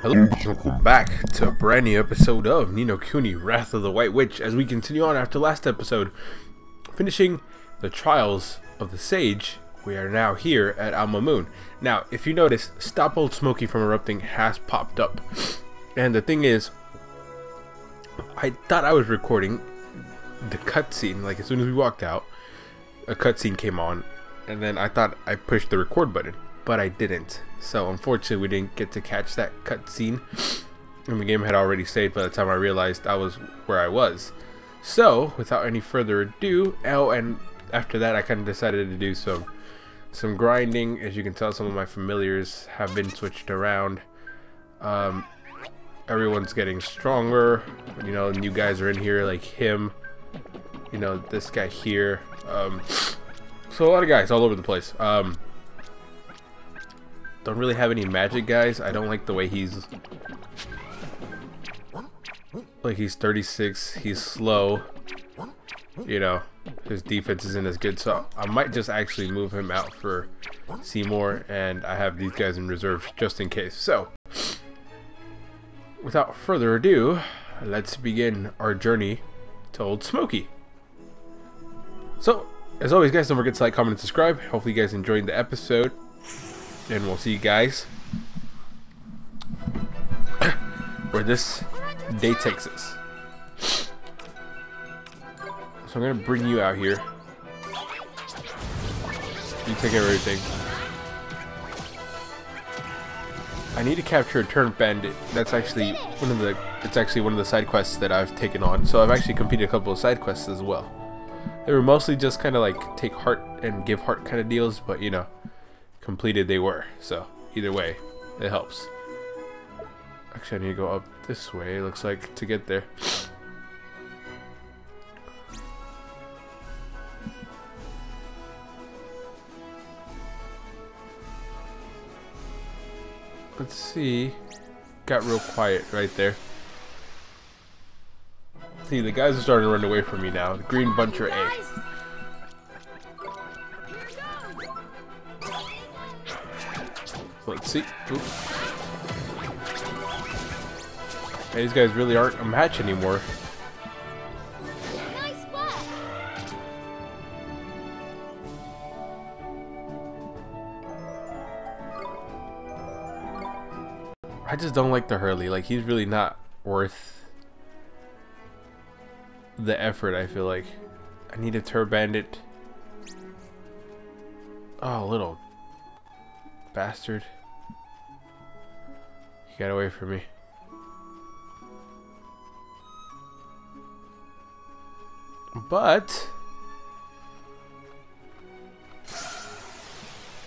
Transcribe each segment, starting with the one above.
Hello, welcome back to a brand new episode of Kuni, Wrath of the White Witch, as we continue on after last episode, finishing the trials of the Sage. We are now here at Mamoon. Now, if you notice, Stop Old Smokey from Erupting has popped up. And the thing is, I thought I was recording the cutscene, like as soon as we walked out, a cutscene came on, and then I thought I pushed the record button, but I didn't. So unfortunately we didn't get to catch that cutscene, and the game had already saved by the time I realized I was where I was. So without any further ado, and after that I kind of decided to do some grinding. As you can tell, some of my familiars have been switched around. Everyone's getting stronger. New guys are in here, like him, this guy here. So a lot of guys all over the place. Don't really have any magic guys. I don't like the way he's 36, he's slow, his defense isn't as good, so I might just actually move him out for Seymour, and I have these guys in reserve just in case. So without further ado, let's begin our journey to Old Smokey. So as always, guys, don't forget to like, comment, and subscribe. Hopefully you guys enjoyed the episode, and we'll see you guys where this day takes us. So I'm gonna bring you out here. You take care of everything. I need to capture a turned bandit. That's actually one of the side quests that I've taken on. So I've actually completed a couple of side quests as well. They were mostly just kind of like take heart and give heart kind of deals, but completed they were. So either way, it helps. Actually, I need to go up this way, it looks like, to get there. Let's see. Got real quiet right there. See, the guys are starting to run away from me now. The green bunch are A. Let's see. Oop. Hey, these guys really aren't a match anymore. I just don't like the Hurley. Like, he's really not worth the effort, I feel like. I need a Tur Bandit. Oh, little bastard. He got away from me. But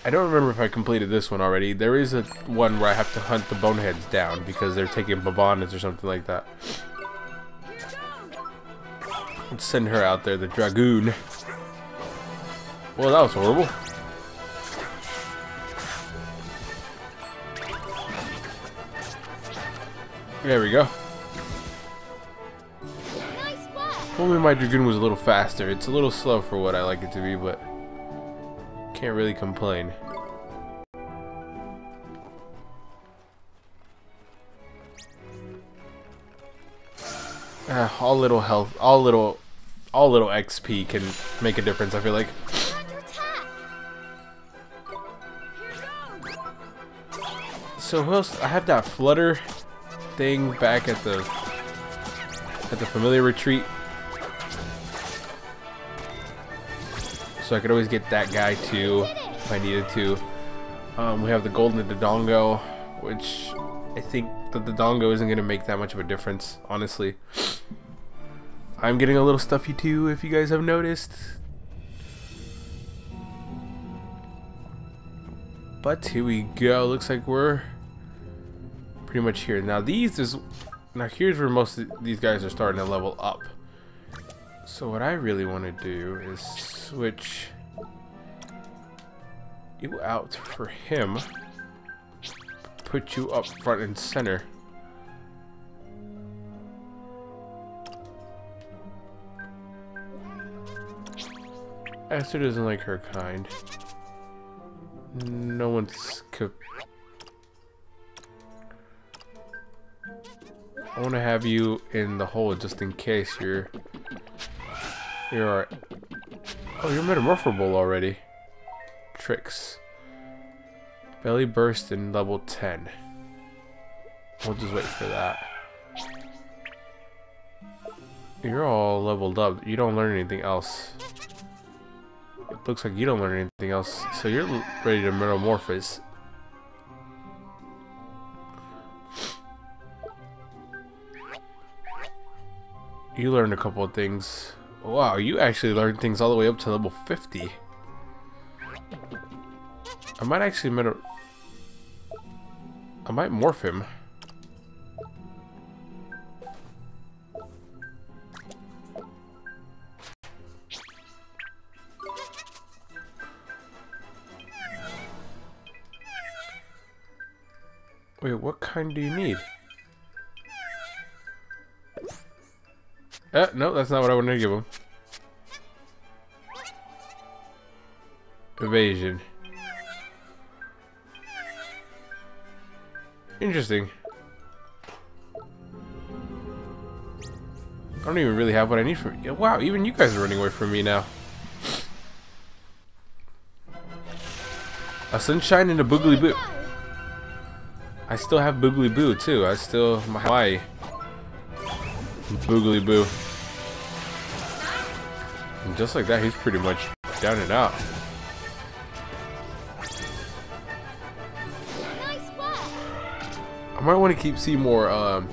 I don't remember if I completed this one already. There is a one where I have to hunt the boneheads down because they're taking babanas or something like that. Let's send her out there, the Dragoon. Well, that was horrible. There we go. If only my Dragoon was a little faster. It's a little slow for what I like it to be, but can't really complain. All little health, all little XP can make a difference, I feel like. So who else? I have that flutter thing back at the familiar retreat, so I could always get that guy too if I needed to. We have the golden Dodongo, which I think the Dodongo isn't going to make that much of a difference, honestly. I'm getting a little stuffy too, if you guys have noticed. But here we go. Looks like we're pretty much here. Now here's where most of these guys are starting to level up. So what I really want to do is switch you out for him. Put you up front and center. Esther doesn't like her kind. No one's I want to have you in the hole just in case you're oh, you're metamorphable already. Tricks. Belly burst in level 10. We'll just wait for that. You're all leveled up. You don't learn anything else. It looks like you don't learn anything else. So you're ready to metamorphose. You learned a couple of things. Wow, you actually learned things all the way up to level 50. I might actually I might morph him. Wait, what kind do you need? No, that's not what I wanted to give him. Evasion. Interesting. I don't even really have what I need from you. Wow, even you guys are running away from me now. A sunshine and a boogly boo. I still have boogly boo too. I still my boogly boo. And just like that, he's pretty much down and out. I might want to keep Seymour out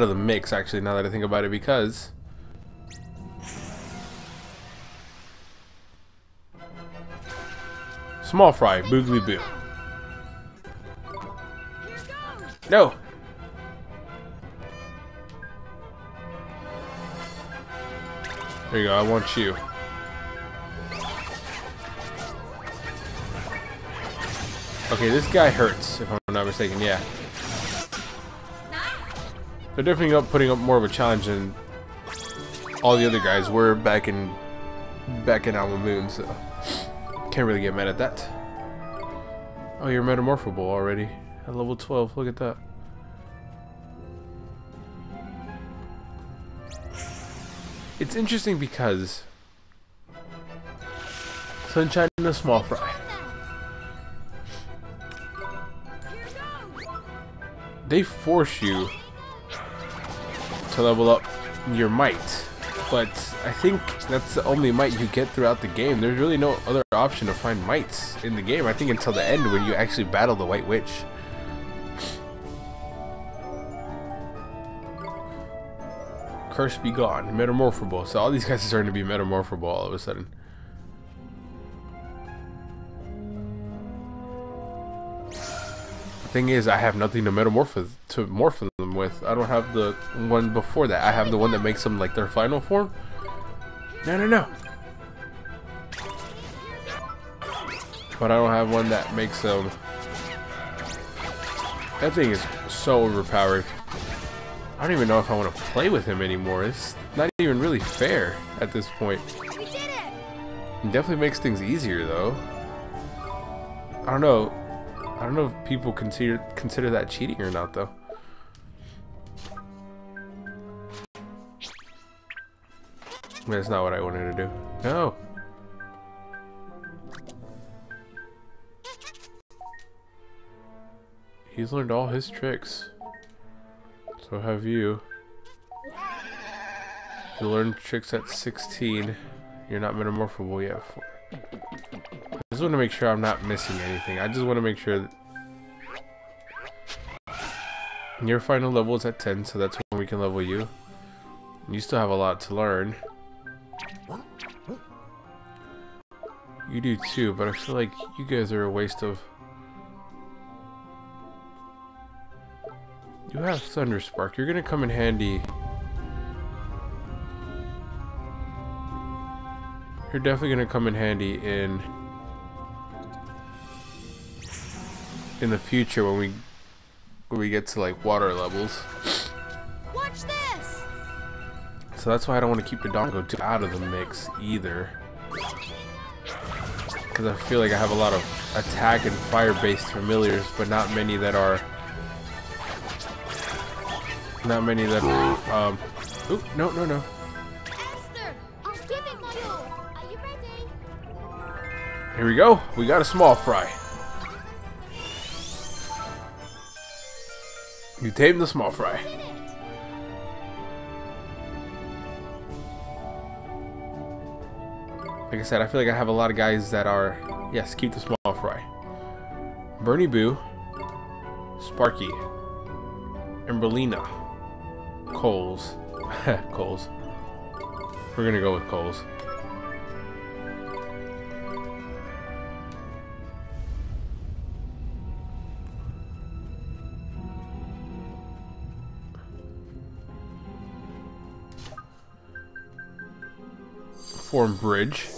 of the mix, actually, now that I think about it, because small fry, boogly boo. No. There you go. I want you. Okay, this guy hurts, if I'm not mistaken. Yeah. They're definitely putting up more of a challenge than all the other guys were back in Mamoon, so can't really get mad at that. Oh, you're metamorphable already at level 12. Look at that. It's interesting because Sunshine and the Small Fry, they force you to level up your might, but I think that's the only might you get throughout the game. There's really no other option to find mights in the game, I think, until the end when you actually battle the White Witch. Curse be gone. Metamorphable. So all these guys are starting to be metamorphable all of a sudden. The thing is, I have nothing to morph them with. I don't have the one before that. I have the one that makes them like their final form. No. But I don't have one that makes them. That thing is so overpowered. I don't even know if I want to play with him anymore. It's not even really fair at this point. We did it! It definitely makes things easier, though. I don't know if people consider that cheating or not, though. That's not what I wanted to do. No. He's learned all his tricks. So have you. You learned tricks at 16. You're not metamorphable yet. I just want to make sure I'm not missing anything. I just want to make sure that your final level is at 10, so that's when we can level you. You still have a lot to learn. You do too, but I feel like you guys are a waste of... You have Thunder Spark. You're gonna come in handy. You're definitely gonna come in handy in the future when we get to like water levels. Watch this. So that's why I don't want to keep the Dongo too out of the mix either, because I feel like I have a lot of attack and fire-based familiars, but not many that are not many that. Oop, no. Esther, I'll give it my all. Are you ready? Here we go. We got a small fry. You tamed the small fry. Did it. Like I said, I feel like I have a lot of guys that are, yes, keep the small fry. Bernie Boo, Sparky, Emberlina, Coles. Coles. We're gonna go with Coles. Form bridge.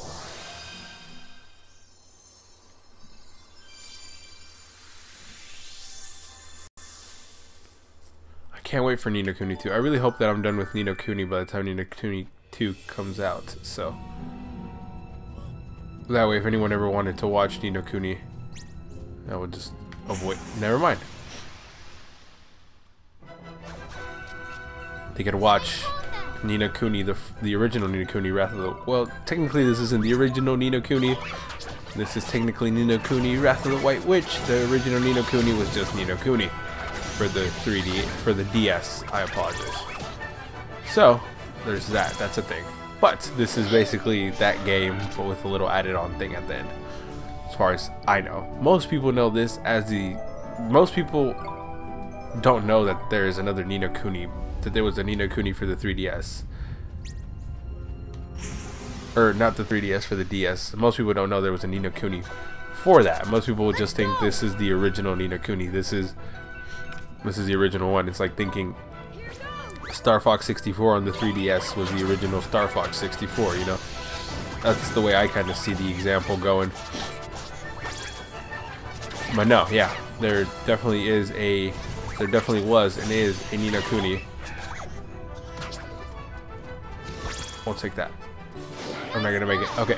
Can't wait for Ni no Kuni 2. I really hope that I'm done with Ni no Kuni by the time Ni no Kuni 2 comes out. So that way, if anyone ever wanted to watch Ni no Kuni, I would just avoid. Never mind. They could watch Ni no Kuni, the original Ni no Kuni, Wrath of the. Well, technically this isn't the original Ni no Kuni. This is technically Ni no Kuni, Wrath of the White Witch. The original Ni no Kuni was just Ni no Kuni. For the 3D, for the DS, I apologize. So, there's that. That's a thing. But this is basically that game, but with a little added on thing at the end. As far as I know. Most people know this as the... Most people don't know that there is another Ni no Kuni. That there was a Ni no Kuni for the 3DS. Or, not the 3DS, for the DS. Most people don't know there was a Ni no Kuni for that. Most people would just think this is the original Ni no Kuni. This is the original one. It's like thinking Star Fox 64 on the 3DS was the original Star Fox 64, you know? That's the way I kind of see the example going. But no, yeah, there definitely was and is a Ni no Kuni. We'll take that. I'm not gonna make it. Okay.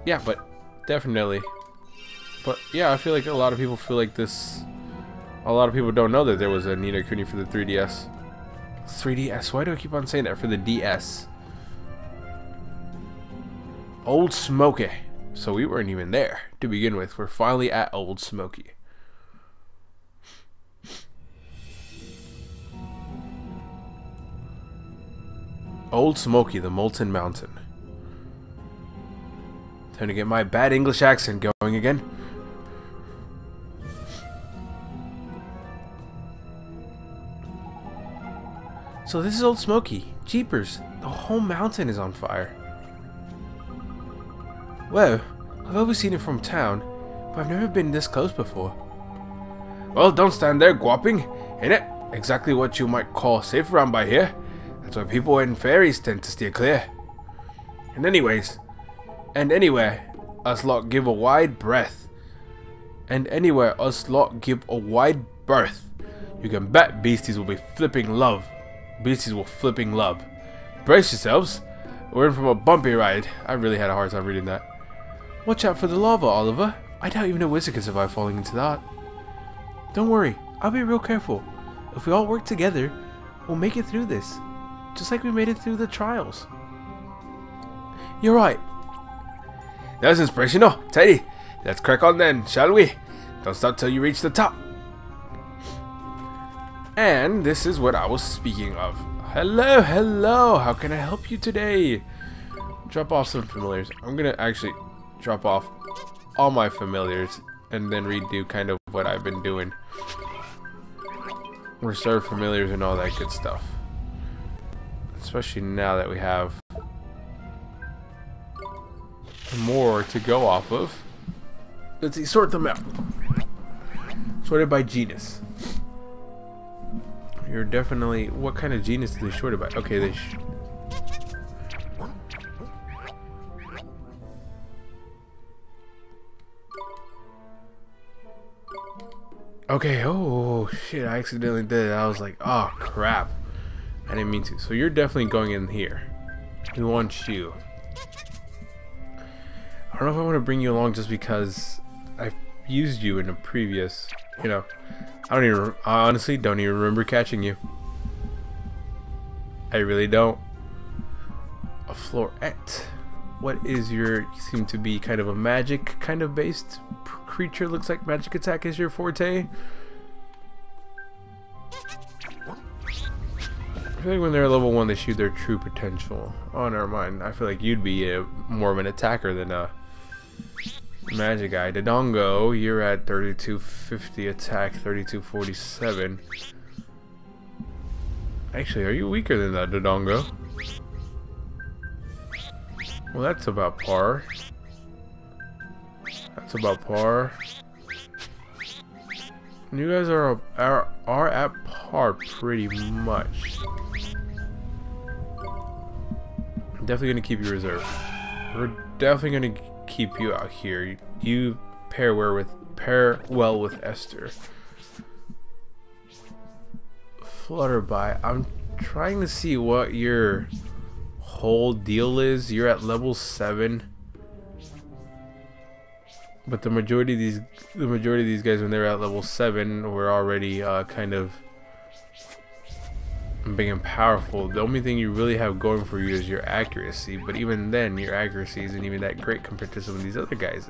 Yeah, but definitely. But yeah, I feel like a lot of people feel like this. A lot of people don't know that there was a Ni no Kuni for the 3DS. 3DS? Why do I keep on saying that? For the DS. Old SMokey. So we weren't even there to begin with. We're finally at Old SMokey. Old SMokey, the Molten Mountain. Time to get my bad English accent going again. So this is Old SMokey. Jeepers, the whole mountain is on fire. Whoa, I've always seen it from town, but I've never been this close before. Well, don't stand there gawping, ain't it? Exactly what you might call safe around by here. That's why people and fairies tend to steer clear. And anywhere, us lot give a wide breath. And anywhere us lot give a wide berth. You can bet beasties will be flipping love. Beasties will flipping love. Brace yourselves. We're in from a bumpy ride. I really had a hard time reading that. Watch out for the lava, Oliver. I doubt even a wizard can survive falling into that. Don't worry, I'll be real careful. If we all work together, we'll make it through this. Just like we made it through the trials. You're right. That was inspirational. Tidy. Let's crack on then, shall we? Don't stop till you reach the top. And this is what I was speaking of. Hello, hello. How can I help you today? Drop off some familiars. I'm going to actually drop off all my familiars and then redo kind of what I've been doing. Restore familiars and all that good stuff. Especially now that we have more to go off of. Let's see, sort them out. Sorted by genus. You're definitely... What kind of genus do they sort it by? Okay, they... Okay, oh shit, I accidentally did it. I was like, oh crap. I didn't mean to. So you're definitely going in here. We want you. I don't know if I want to bring you along just because I used you in a previous, you know, I honestly don't even remember catching you. I really don't. A floret. What is your, you seem to be kind of a magic kind of based creature. Looks like magic attack is your forte. I feel like when they're level 1 they shoot their true potential. Oh, never mind. I feel like you'd be more of an attacker than a magic guy. Dodongo, you're at 3250 attack, 3247. Actually, are you weaker than that, Dodongo? Well, that's about par. That's about par. You guys are at par pretty much. I'm definitely gonna keep you reserved. We're definitely gonna keep you out here. You pair well with Esther. Flutterby. I'm trying to see what your whole deal is. You're at level 7, but the majority of these guys, when they're at level 7, were already kind of big and powerful. The only thing you really have going for you is your accuracy, but even then, your accuracy isn't even that great compared to some of these other guys'.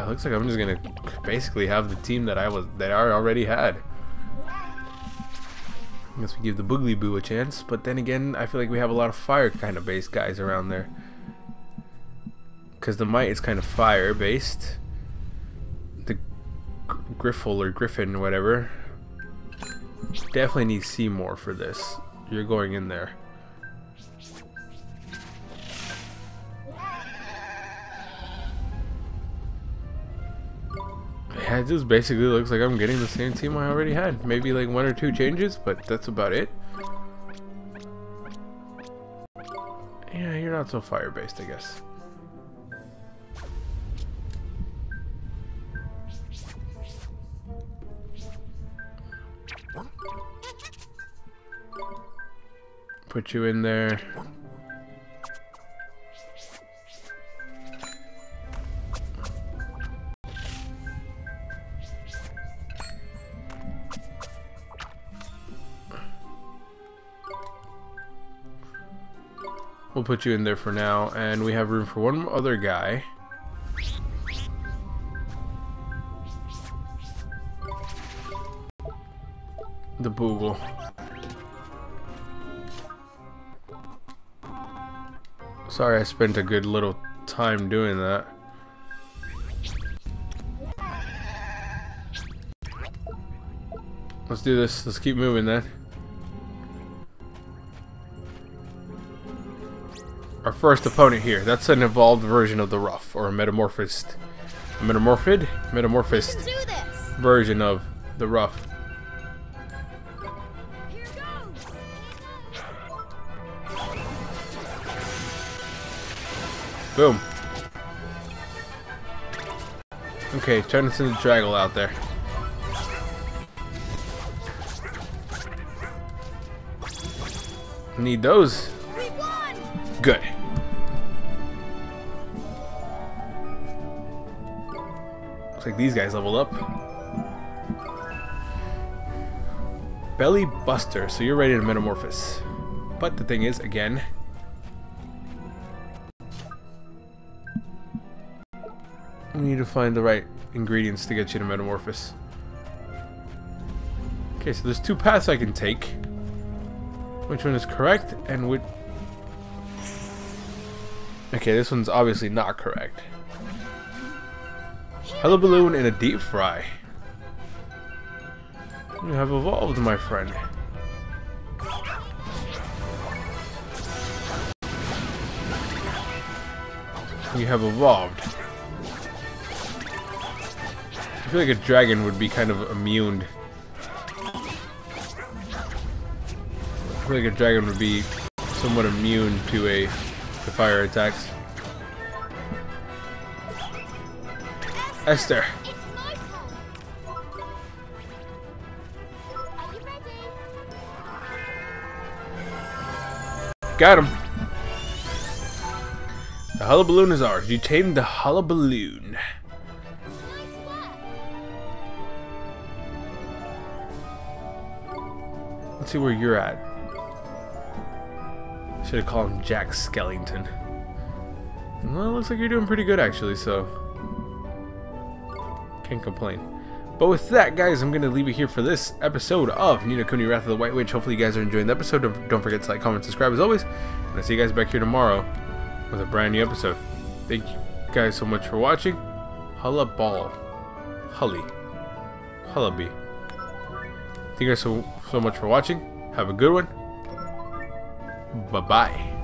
Looks like I'm just gonna basically have the team that I already had. I guess we give the Boogly Boo a chance, but then again, I feel like we have a lot of fire kind of based guys around there. Because the Might is kind of fire based. The Griffle or Griffin, whatever, definitely need Seymour for this. You're going in there. Yeah, it just basically looks like I'm getting the same team I already had. Maybe like 1 or 2 changes, but that's about it. Yeah, you're not so fire based, I guess. Put you in there. We'll put you in there for now, and we have room for one other guy. The Boogle. Sorry I spent a good little time doing that. Let's do this. Let's keep moving then. Our first opponent here. That's an evolved version of the Rough, or a metamorphosed version of the Rough. Here goes. Boom. Okay, trying to send the Draggle out there. Need those. We won. Good. Looks like these guys leveled up. Belly Buster, so you're ready to metamorphose. But the thing is, again, we need to find the right ingredients to get you to metamorphose. Okay, so there's 2 paths I can take. Which one is correct and which... Okay, this one's obviously not correct. Hello Balloon in a deep fry. You have evolved, my friend. You have evolved. I feel like a dragon would be kind of immune. I feel like a dragon would be somewhat immune to fire attacks. Esther. It's my turn. Are you ready? Got him. The hullaballoon is ours. You tamed the hullaballoon. Nice work. Let's see where you're at. Should have called him Jack Skellington. Well, looks like you're doing pretty good actually, so can't complain. But with that, guys, I'm going to leave it here for this episode of Ni no Kuni Wrath of the White Witch. Hopefully you guys are enjoying the episode. Don't forget to like, comment, subscribe as always. And I'll see you guys back here tomorrow with a brand new episode. Thank you guys so much for watching. Hulla ball. Hully. Hullaby. Thank you guys so much for watching. Have a good one. Bye-bye.